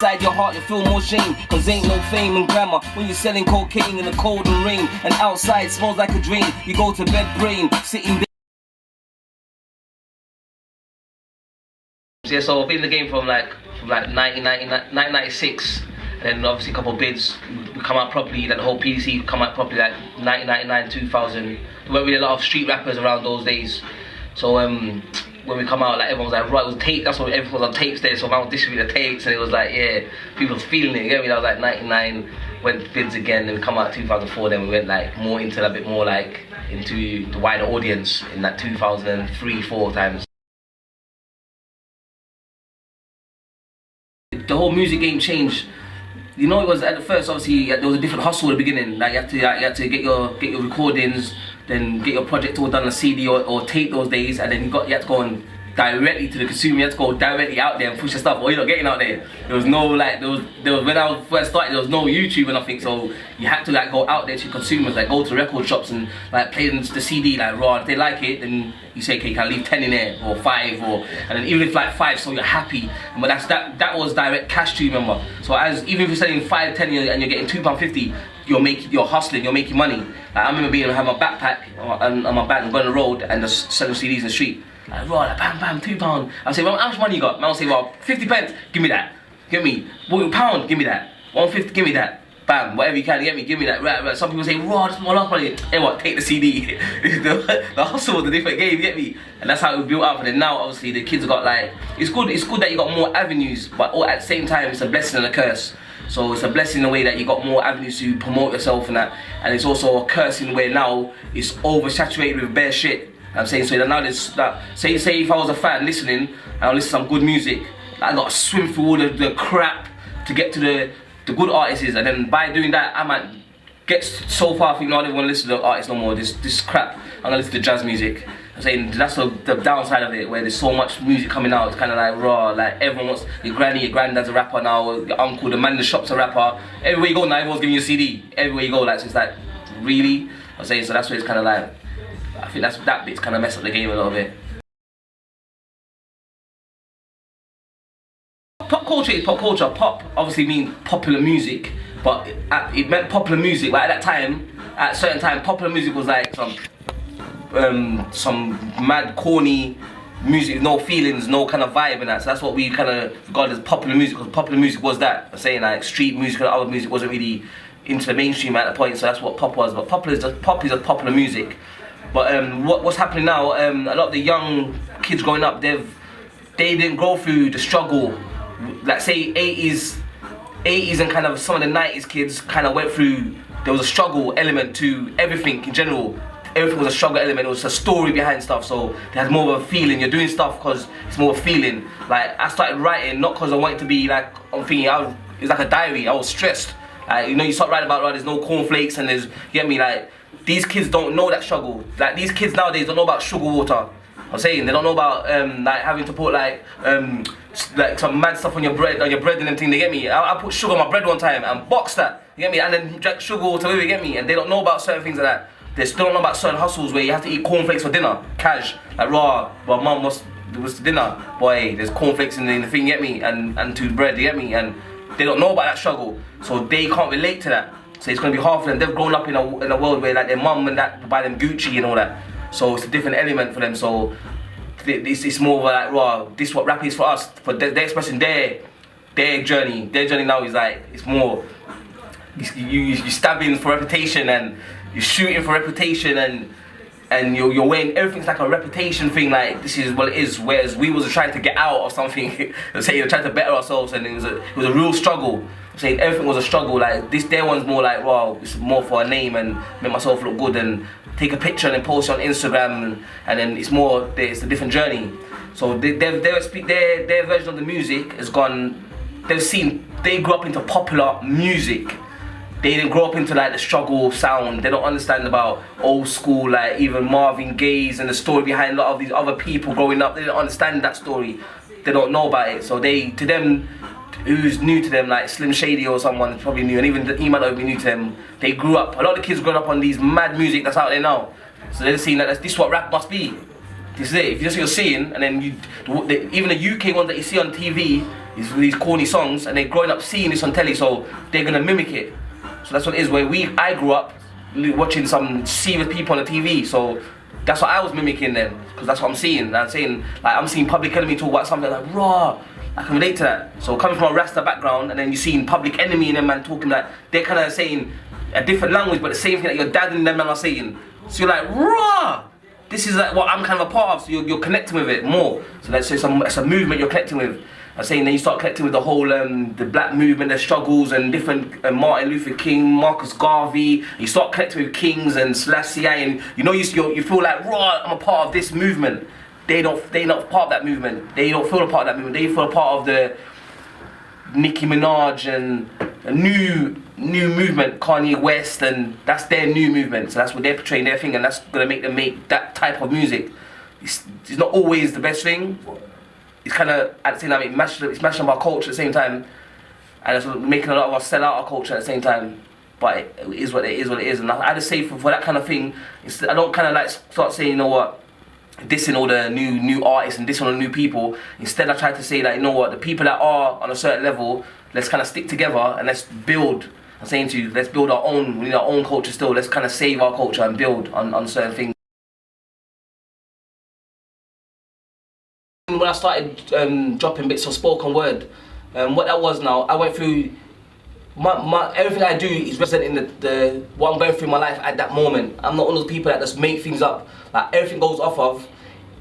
Inside your heart you feel more shame, cause ain't no fame and glamour when you're selling cocaine in the cold and rain, and outside smells like a drain. You go to bed brain, sitting there. Yeah, so I've been in the game from like 1996, and then obviously a couple of bids, we come out properly, like the whole PDC come out properly like 1999, 2000. There weren't really a lot of street rappers around those days, so when we come out, like everyone was like, right, it was tape, that's what everyone was on tapes there, so I was distributing the tapes, and it was like, yeah, people were feeling it, you get me? That was like 99, went bids again, then we come out 2004, then we went like more into a bit more like, into the wider audience in that 2003, 4 times. The whole music game changed. You know, it was at the first, obviously, there was a different hustle at the beginning. Like you had to get your recordings, then get your project all done on CD or tape those days, and then you had to go on directly to the consumer. You had to go directly out there and push your stuff, or you're not getting out there. There was no like, there was when I first started, there was no YouTube or nothing, so you had to like go out there to consumers, like go to record shops and like play them the CD, like raw. If they like it, then you say, okay, can I leave 10 in there or 5, or and then even if like 5, so you're happy. But that was direct cash to you, remember. So even if you're selling 5, 10 and you're getting £2.50, you're hustling, you're making money. Like, I remember having my backpack on my back and going on the road and just selling CDs in the street. Like, raw, like, bam, bam, £2. I say, well, how much money you got? Man will say, well, 50 pence, give me that. Give me, well, £1, give me that. 150, give me that. Bam, whatever you can, get me, give me that. Right. Some people say, raw, that's more lost money. Hey, what, take the CD. the hustle was a different game, you get me? And that's how it was built up. And then now, obviously, the kids got like, it's good that you got more avenues, but at the same time, it's a blessing and a curse. So it's a blessing in a way that you got more avenues to promote yourself and that, and it's also a curse in a way now it's oversaturated with bare shit. I'm saying, so now there's that. Say if I was a fan listening and I listen to some good music, I got to swim through all the crap to get to the good artists, and then by doing that I might get so far I think, no, I don't want to listen to the artists no more. This crap, I'm gonna listen to jazz music. I'm saying that's the downside of it, where there's so much music coming out. It's kind of like raw, like everyone wants, your granny, your granddad's a rapper now, your uncle, the man in the shop's a rapper. Everywhere you go now, everyone's giving you a CD. Everywhere you go, like, so it's like, really? I'm saying, so that's where it's kind of like, I think that bit's kind of messed up the game a little bit. Pop culture is pop culture. Pop obviously means popular music, but it meant popular music. Like at that time, at a certain time, popular music was like some mad corny music, no feelings, no kind of vibe in that. So that's what we kind of regarded as popular music, because popular music was that. I'm saying like street music and other music wasn't really into the mainstream at that point, so that's what pop was. But pop is just popular music. But what's happening now? A lot of the young kids growing up, they didn't go through the struggle. Like say 80s and kind of some of the 90s kids kind of went through. There was a struggle element to everything in general. Everything was a struggle element. It was a story behind stuff. So they had more of a feeling. You're doing stuff because it's more of a feeling. Like I started writing not because I wanted to be like, I'm thinking it was like a diary. I was stressed. You know, you start writing about, there's no cornflakes and there's, you get me, like, these kids don't know that struggle. Like these kids nowadays don't know about sugar water. I'm saying they don't know about like having to put like some mad stuff on your bread and everything. They get me. I put sugar on my bread one time and boxed that. You get me, and then drank sugar water with it. You get me, and they don't know about certain things like that. They still don't know about certain hustles where you have to eat cornflakes for dinner, cash. Like raw, well, mum was dinner. Boy, there's cornflakes in the thing. You get me, and to bread. You get me, and they don't know about that struggle, so they can't relate to that. So it's gonna be hard for them. They've grown up in a world where like their mum and that buy them Gucci and all that. So it's a different element for them. So it's more of a like, raw, this is what rap is for us. For they're expressing their journey. Their journey now is like, it's more, you stabbing for reputation and you're shooting for reputation and you're weighing everything's like a reputation thing, like this is what it is. Whereas we was trying to get out of something, saying trying to better ourselves, and it was a real struggle. I'm saying everything was a struggle. Like their one's more like, wow, it's more for a name and make myself look good and take a picture and then post it on Instagram, and then it's a different journey. So their version of the music has gone. They grew up into popular music. They didn't grow up into like the struggle sound. They don't understand about old school, like even Marvin Gaye's and the story behind a lot of these other people growing up. They didn't understand that story. They don't know about it. So to them, who's new to them, like Slim Shady or someone probably new, and even he might not be new to them. They grew up. A lot of the kids grew up on these mad music that's out there now. So they're seeing that this is what rap must be. This is it. If that's what you're seeing, and then even the UK ones that you see on TV, these corny songs, and they're growing up seeing this on telly, so they're gonna mimic it. So that's what it is. I grew up watching some serious people on the TV, so that's what I was mimicking then, because that's what I'm seeing. And I'm saying, like, I'm seeing Public Enemy talk about something like, raw, I can relate to that. So coming from a Rasta background, and then you're seeing Public Enemy and them man talking that, they're kind of saying a different language, but the same thing that your dad and them man are saying. So you're like, raw, this is like what I'm kind of a part of, so you're connecting with it more. So let's say it's a movement you're connecting with. I'm saying then you start connecting with the whole the black movement, the struggles, and different Martin Luther King, Marcus Garvey. You start connecting with Kings and Selassie, and you feel like, raw, I'm a part of this movement. They're not part of that movement. They don't feel a part of that movement. They feel a part of the Nicki Minaj and a new movement, Kanye West, and that's their new movement. So that's what they're portraying, their thing, and that's gonna make them make that type of music. It's not always the best thing. It's kind of, at the same time, it's mashing up our culture at the same time, and it's making a lot of us sell out our culture at the same time. But it is what it is, and I just say for that kind of thing, I don't kind of like start saying, you know what, dissing all the new artists and dissing all the new people. Instead, I try to say that, you know what, the people that are on a certain level, let's kind of stick together and let's build. I'm saying to you, let's build our own. We need our own culture still. Let's kind of save our culture and build on certain things. When I started dropping bits of spoken word, what that was now, I went through my everything I do is representing the what I'm going through in my life at that moment. I'm not one of those people that just make things up. Like, everything goes off of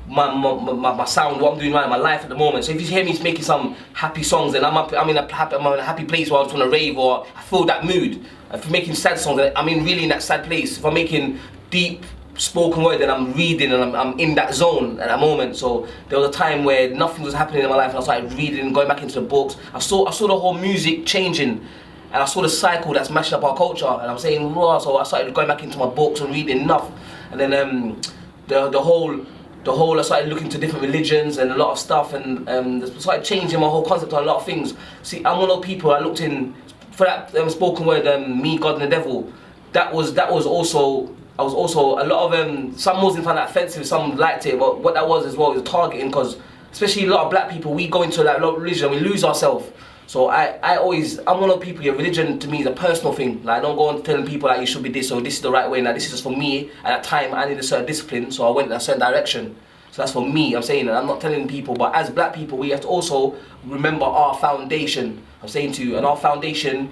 my sound, what I'm doing right in my life at the moment. So if you hear me making some happy songs, then I'm in a happy place where I just want to rave, or I feel that mood. If I'm making sad songs, then I'm really in that sad place. If I'm making deep spoken word, then I'm reading and I'm in that zone at that moment. So there was a time where nothing was happening in my life, and I started reading and going back into the books. I saw the whole music changing, and I saw the cycle that's mashing up our culture, and I'm saying, raw. So I started going back into my books and reading enough, and then the whole I started looking to different religions and a lot of stuff, and started changing my whole concept on a lot of things. See, I'm one of those people, I looked in for that spoken word, me, God and the devil. That was also, I was also, a lot of some Muslims found that offensive, some liked it, but what that was as well is targeting, because especially a lot of black people, we go into like a lot of religion and we lose ourselves. So I'm one of the people, your religion to me is a personal thing. Like, I don't go on telling people like, you should be this, or this is the right way. Now, this is just for me. At that time, I needed a certain discipline, so I went in a certain direction. So that's for me, I'm saying, and I'm not telling people, but as black people, we have to also remember our foundation. I'm saying to you, and our foundation,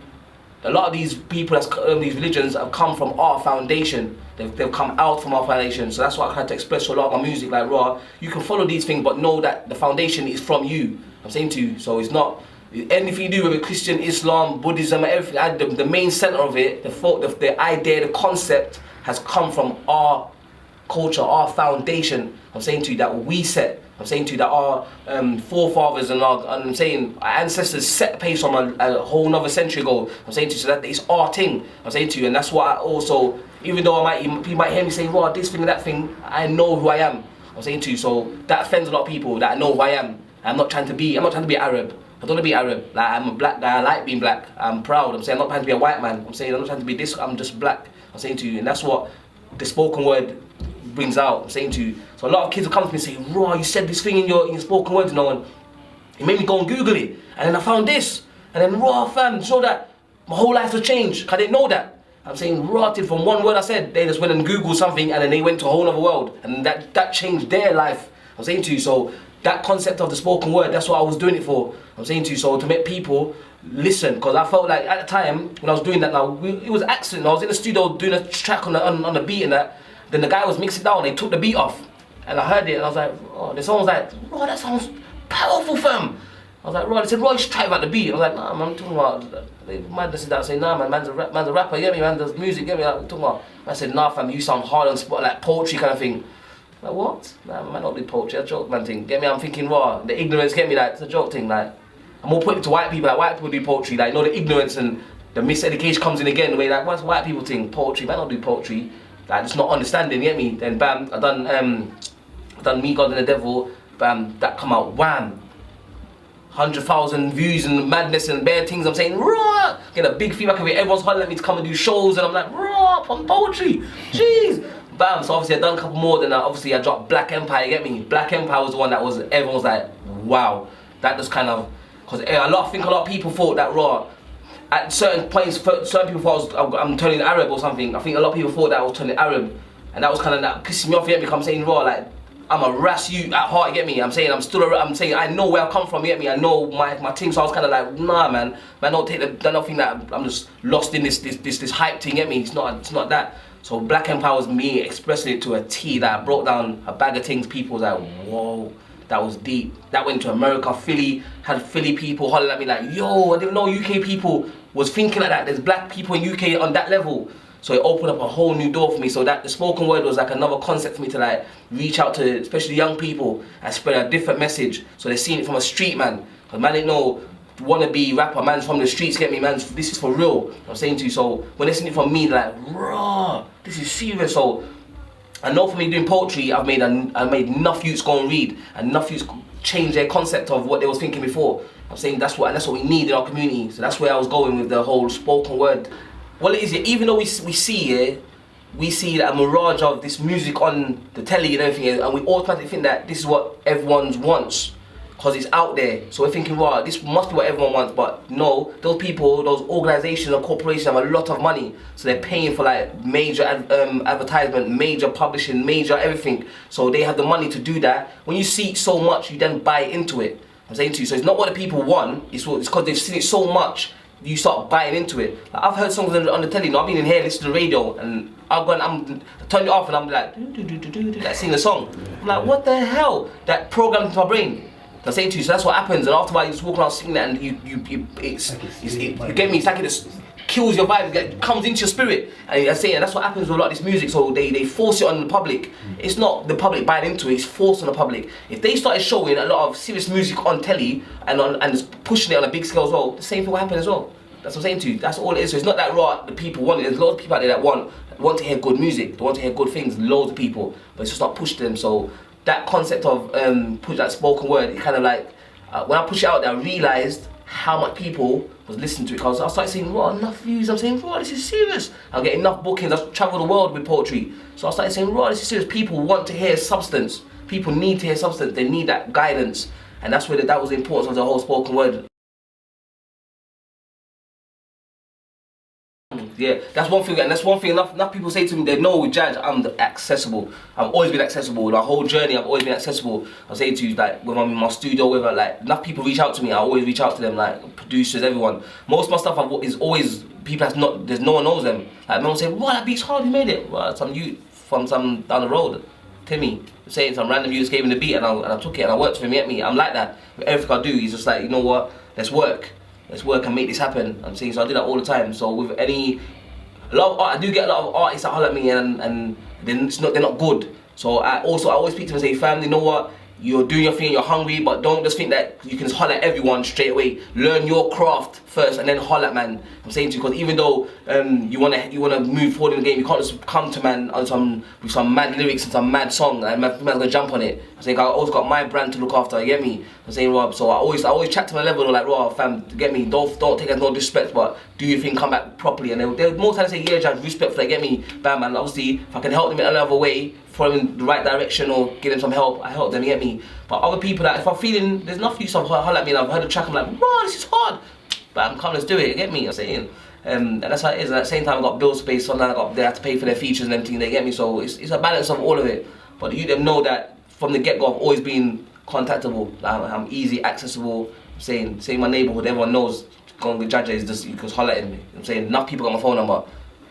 a lot of these people, these religions have come from our foundation. They've come out from our foundation. So that's what I tried to express to a lot of my music, like, raw, you can follow these things, but know that the foundation is from you. I'm saying to you, so it's not anything you do with Christian, Islam, Buddhism, everything. The main center of it, the idea, the concept has come from our culture, our foundation. I'm saying to you that we set. I'm saying to you that our forefathers and our ancestors set the pace from a whole another century ago. I'm saying to you, so that it's our thing. I'm saying to you, and that's what I also, even though people might hear me say, well, this thing and that thing, I know who I am. I'm saying to you, so that offends a lot of people, that I know who I am. I'm not trying to be Arab. I don't want to be Arab. Like, I'm a black guy, I like being black. I'm proud. I'm saying I'm not trying to be a white man. I'm saying I'm not trying to be this, I'm just black. I'm saying to you, and that's what the spoken word brings out. I'm saying to you. So a lot of kids will come to me and say, raw, you said this thing in your spoken words, you know, and it made me go and Google it. And then I found this. And then, raw, fam, so that my whole life has changed. I didn't know that. I'm saying, raw, from one word I said, they just went and Googled something, and then they went to a whole other world. And that changed their life. I'm saying to you, so that concept of the spoken word, that's what I was doing it for. I'm saying to you, so to make people listen, because I felt like at the time when I was doing that, it was accident. I was in the studio doing a track on the beat and that. Then the guy was mixing down, they took the beat off, and I heard it, and I was like, oh, the song was like, oh, that sounds powerful, fam. I was like, right, they said, right, you should try about the beat. I was like, nah, man, I'm talking about, man, this is that, I say, nah, man, man's a rapper, you get me, man, does music, you get me, like, I'm talking about. I said, nah, fam, you sound hard on spot, like poetry kind of thing. Like, what? Nah, man, not do poetry, that's a joke, man, thing. Get me, I'm thinking, raw, the ignorance, get me, like, it's a joke thing, like. I'm more putting it to white people, like, white people do poetry, like, you know, the ignorance and the miseducation comes in again, the way, like, what's white people think? Poetry, man, not do poetry. Like, just not understanding, you get me? Then bam, I done Me, God and the Devil, bam, that come out, wham. 100,000 views and madness and bare things, I'm saying, raw! Get a big feedback of it, everyone's hollering at me to come and do shows, and I'm like, raw, on poetry, jeez! Bam, so obviously I done a couple more, then obviously I dropped Black Empire, you get me? Black Empire was the one that was, everyone was like, wow. That just kind of, Because I think a lot of people thought that raw. At certain points, certain people thought I'm turning Arab or something. I think a lot of people thought that I was turning Arab, and that was kind of that pissing me off. You get me? I'm saying raw, like I'm a ras you at heart. You get me? I'm saying I'm saying I know where I come from. You get me? I know my team. So I was kind of like, nah, man, don't think that I'm just lost in this hype thing. You get me? It's not that. So Black Empire was me expressing it to a T. That I brought down a bag of things. People was like, whoa. That was deep. That went to America, Philly, had Philly people hollering at me like, yo, I didn't know UK people was thinking like that. There's black people in UK on that level. So it opened up a whole new door for me. So that the spoken word was like another concept for me to like reach out to, especially young people, and spread a different message. So they're seeing it from a street man. Because man didn't know wannabe rapper, man's from the streets, get me, man, this is for real. I'm saying to you, so when they see it from me, they're like, raw, this is serious. So I know for me doing poetry, I made enough youths go and read, and enough youths change their concept of what they was thinking before. I'm saying that's what we need in our community. So that's where I was going with the whole spoken word. Well, it is, even though we see that a mirage of this music on the telly and everything, and we automatically think that this is what everyone wants, because it's out there. So we're thinking, wow, this must be what everyone wants, but no, those people, those organizations and corporations have a lot of money, so they're paying for like major advertisement, major publishing, major everything. So they have the money to do that. When you see it so much, you then buy into it. I'm saying to you, so it's not what the people want, it's because they've seen it so much, you start buying into it. Like, I've heard songs on the telly, I've been in here listening to the radio, and I turn it off and I'm like, like sing the song. I'm like, what the hell? That programmed into my brain. I'm saying to you, so that's what happens, and after a while you just walk around singing that, and you get me, it's like it just kills your vibe, it comes into your spirit, and I'm saying that's what happens with a lot of this music. So they force it on the public. It's not the public buying into it, it's forced on the public. If they started showing a lot of serious music on telly and just pushing it on a big scale as well, the same thing will happen as well. That's what I'm saying to you, that's all it is. So it's not that raw, the people want it. There's loads of people out there that want to hear good music, they want to hear good things, loads of people, but it's just not pushed to them. So that concept of push that spoken word, it kind of like, when I push it out there, I realised how much people was listening to it. Because I started saying, raw, enough views. I'm saying, raw, this is serious. I get enough bookings. I travel the world with poetry. So I started saying, raw, this is serious. People want to hear substance. People need to hear substance. They need that guidance. And that's where that was the importance of the whole spoken word. Yeah, that's one thing, and that's one thing enough people say to me, they know with Jaj, I'm accessible. I've always been accessible. The whole journey, I've always been accessible. I say to you, like, when I'm in my studio, whether, like, enough people reach out to me, I always reach out to them, like, producers, everyone. Most of my stuff is always, people that's not, there's no one knows them. Like, no one say, wow, that beat's hard, you made it. Well, some youth from some down the road, Timmy, saying some random youth gave me the beat, and I took it, and I worked for him, get me. I'm like that. With everything I do, he's just like, you know what, let's work and make this happen. I'm saying, so I do that all the time. So with a lot of art, I do get a lot of artists that holler at me and they're not good. So I always speak to them and say, fam, you know what? You're doing your thing, you're hungry, but don't just think that you can just holler at everyone straight away. Learn your craft first and then holler at man. I'm saying to you, because even though you wanna move forward in the game, you can't just come to man on with some mad lyrics and some mad song and man's gonna jump on it. I'm saying I always got my brand to look after, you get me? I'm saying, Rob, so I always chat to my level, like, Rob, fam, get me, don't take it as no disrespect, but do your thing, come back properly. And they'll more times say, yeah, Judge, respect for that, get me? Bam, man, obviously, if I can help them in another way, following the right direction or give them some help, I help them, you get me? But other people that, if I'm feeling, there's enough use of holler at me and I've heard a track, I'm like, wow, this is hard. Bam, come, let's do it, you get me? I'm saying, and that's how it is. And at the same time, I've got bills to pay, sometimes they have to pay for their features and everything, they get me? So it's a balance of all of it. But you them know that from the get-go, I've always been contactable. I'm easy, accessible. I'm saying my neighborhood, everyone knows going with Jaja is just, you can holler at me. I'm saying enough people got my phone number,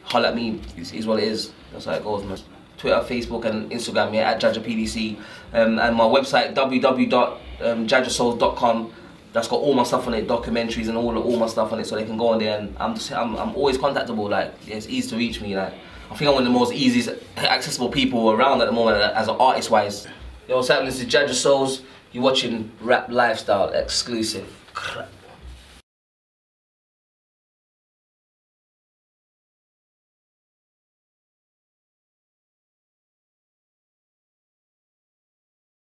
holler at me, is what it is. That's how it goes, man. Twitter, Facebook and Instagram, yeah, at JajaPDC. And my website, www.jajasoze.com. That's got all my stuff on it, documentaries and all my stuff on it, so they can go on there. And I'm always contactable. Like, yeah, it's easy to reach me. Like, I think I'm one of the most easiest, accessible people around at the moment as an artist wise. Yo, what's happening? This is Jaja Soze. You're watching Rap Lifestyle exclusive.